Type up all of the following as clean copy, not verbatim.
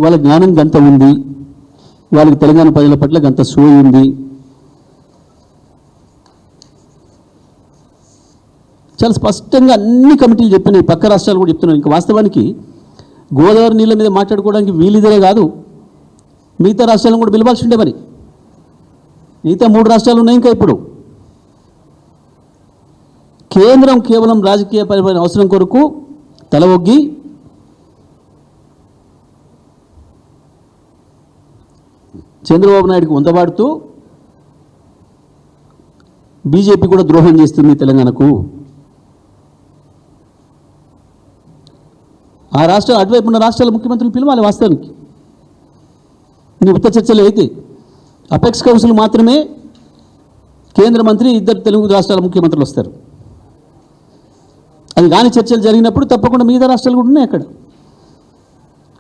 వాళ్ళ జ్ఞానం గంత ఉంది, వాళ్ళకి తెలంగాణ ప్రజల పట్ల గంత సోయి ఉంది. చాలా స్పష్టంగా అన్ని కమిటీలు చెప్పినాయి, పక్క రాష్ట్రాలు కూడా చెప్తున్నాయి. ఇంకా వాస్తవానికి గోదావరి నీళ్ళ మీద మాట్లాడుకోవడానికి వీలిదరే కాదు, మిగతా రాష్ట్రాలను కూడా పిలవాల్సి ఉండే. మరి మిగతా 3 రాష్ట్రాలు ఉన్నాయి ఇంకా. ఇప్పుడు కేంద్రం కేవలం రాజకీయ పరిపాలన అవసరం కొరకు తల ఒగ్గి చంద్రబాబు నాయుడుకి వంతబాడుతూ బీజేపీ కూడా ద్రోహం చేస్తుంది తెలంగాణకు. ఆ రాష్ట్రాలు అటువైపు ఉన్న రాష్ట్రాల ముఖ్యమంత్రులు పిలవాలి. వాస్తవానికి నీ ఉత్త చర్చలు అయితే అపెక్స్ కౌన్సిల్ మాత్రమే కేంద్ర మంత్రి, 2 తెలుగు రాష్ట్రాల ముఖ్యమంత్రులు వస్తారు. అది కానీ చర్చలు జరిగినప్పుడు తప్పకుండా మిగతా రాష్ట్రాలు కూడా ఉన్నాయి. అక్కడ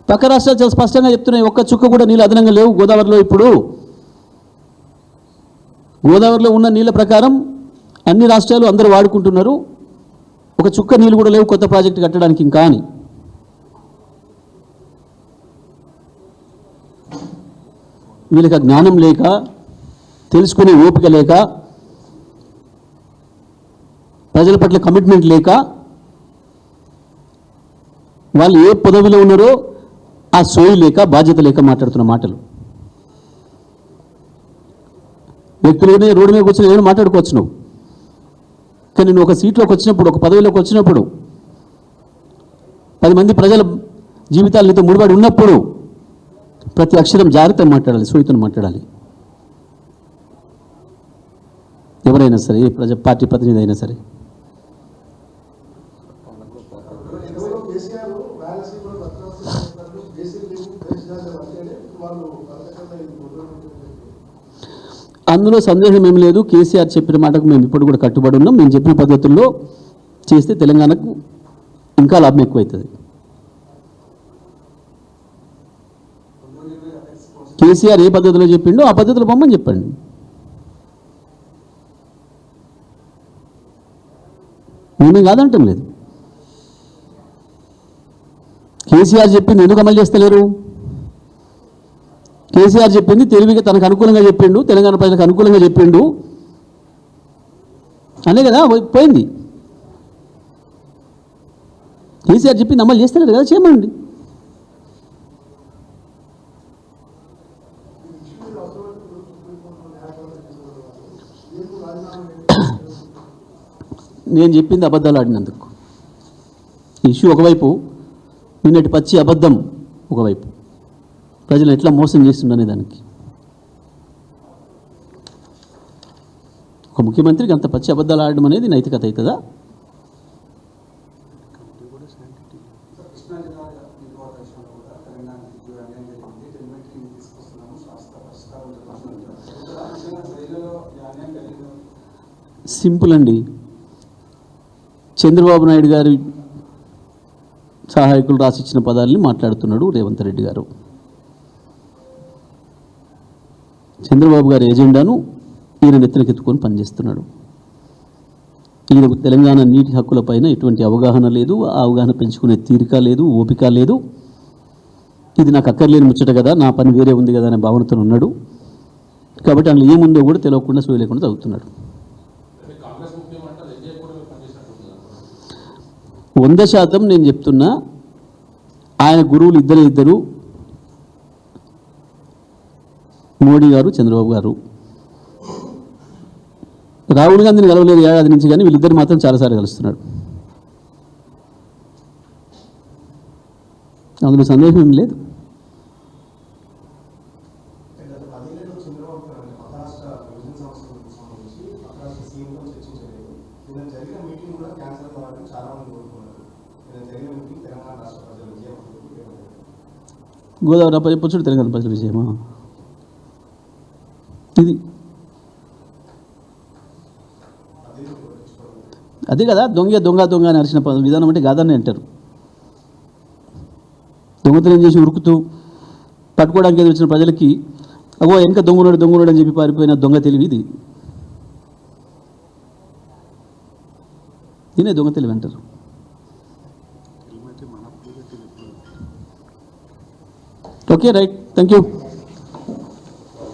పక్క రాష్ట్రాలు చాలా స్పష్టంగా చెప్తున్నాయి, ఒక్క చుక్క కూడా నీళ్ళు అదనంగా లేవు గోదావరిలో. ఇప్పుడు గోదావరిలో ఉన్న నీళ్ళ ప్రకారం అన్ని రాష్ట్రాలు అందరూ వాడుకుంటున్నారు, ఒక చుక్క నీళ్ళు కూడా లేవు కొత్త ప్రాజెక్టు కట్టడానికి ఇంకా అని. వీళ్ళకి జ్ఞానం లేక, తెలుసుకునే ఓపిక లేక, ప్రజల పట్ల కమిట్మెంట్ లేక, వాళ్ళు ఏ పదవిలో ఉన్నారో ఆ సోయి లేక, బాధ్యత లేక మాట్లాడుతున్న మాటలు. వ్యక్తులనే రోడ్డు మీద కూర్చొని ఏమైనా మాట్లాడుకోవచ్చు నువ్వు, కానీ నువ్వు ఒక సీట్లోకి వచ్చినప్పుడు, ఒక పదవిలోకి వచ్చినప్పుడు, 10 మంది ప్రజల జీవితాలు నీతో ముడిపడి ఉన్నప్పుడు ప్రతి అక్షరం జాగ్రత్తగా మాట్లాడాలి, సోయితో మాట్లాడాలి. ఎవరైనా సరే, ఏ పార్టీ ప్రతినిధి అయినా సరే. అందులో సందేహం ఏమి లేదు. కేసీఆర్ చెప్పిన మాటకు మేము ఇప్పుడు కూడా కట్టుబడి ఉన్నాం. మేము చెప్పిన పద్ధతుల్లో చేస్తే తెలంగాణకు ఇంకా లాభం ఎక్కువవుతుంది. కేసీఆర్ ఏ పద్ధతిలో చెప్పిండో ఆ పద్ధతిలో పొమ్మని చెప్పండి. మేమే కాదంటాం లేదు. కేసీఆర్ చెప్పింది ఎందుకు అమలు చేస్తలేరు? కేసీఆర్ చెప్పింది తెలివిగా తనకు అనుకూలంగా చెప్పిండు, తెలంగాణ ప్రజలకు అనుకూలంగా చెప్పిండు అనే కదా పోయింది. కేసీఆర్ చెప్పింది అమలు చేస్తలేరు కదా, చేయమండి. నేను చెప్పింది అబద్ధాలు ఆడినందుకు ఇష్యూ ఒకవైపు, నిన్నటి పచ్చి అబద్ధం ఒకవైపు, ప్రజలు ఎట్లా మోసం చేస్తుండనే దానికి. ఒక ముఖ్యమంత్రికి అంత పచ్చి అబద్ధాలు ఆడడం అనేది నైతికత అవుతుందా? సింపుల్ అండి. చంద్రబాబు నాయుడు గారి సహాయకులు రాసిచ్చిన పదాలని మాట్లాడుతున్నాడు రేవంత్ రెడ్డి గారు. చంద్రబాబు గారి ఎజెండాను ఈయన నెత్తినకెత్తుకొని పనిచేస్తున్నాడు. ఈయనకు తెలంగాణ నీటి హక్కులపైన ఎటువంటి అవగాహన లేదు, ఆ అవగాహన పెంచుకునే తీరిక లేదు, ఓపిక లేదు. ఇది నాకు అక్కర్లేని ముచ్చట కదా, నా పని వేరే ఉంది కదా అనే భావనతో ఉన్నాడు. కాబట్టి అందులో ఏముందో కూడా తెలియకుండా సోయి లేకుండా చదువుతున్నాడు. 100% నేను చెప్తున్నా, ఆయన గురువులు ఇద్దరు, మోడీ గారు, చంద్రబాబు గారు. రాహుల్ గాంధీని కలవలేదు ఏడాది నుంచి, కానీ వీళ్ళిద్దరు మాత్రం చాలాసార్లు కలుస్తున్నాడు. అందులో సందేహం ఏం లేదు. గోదావరి చెప్పొచ్చు, తెలంగాణ ప్రజల విజయమా ఇది? అదే కదా దొంగ అని అరిచిన విధానం అంటే కాదని అంటారు. దొంగతనం చేసి ఉరుకుతూ పట్టుకోవడానికి వచ్చిన ప్రజలకి అగో వెనక దొంగనుడు అని చెప్పి పారిపోయిన దొంగ తెలివి ఇది. దీనే దొంగ తెలివి అంటారు. Okay right, thank you.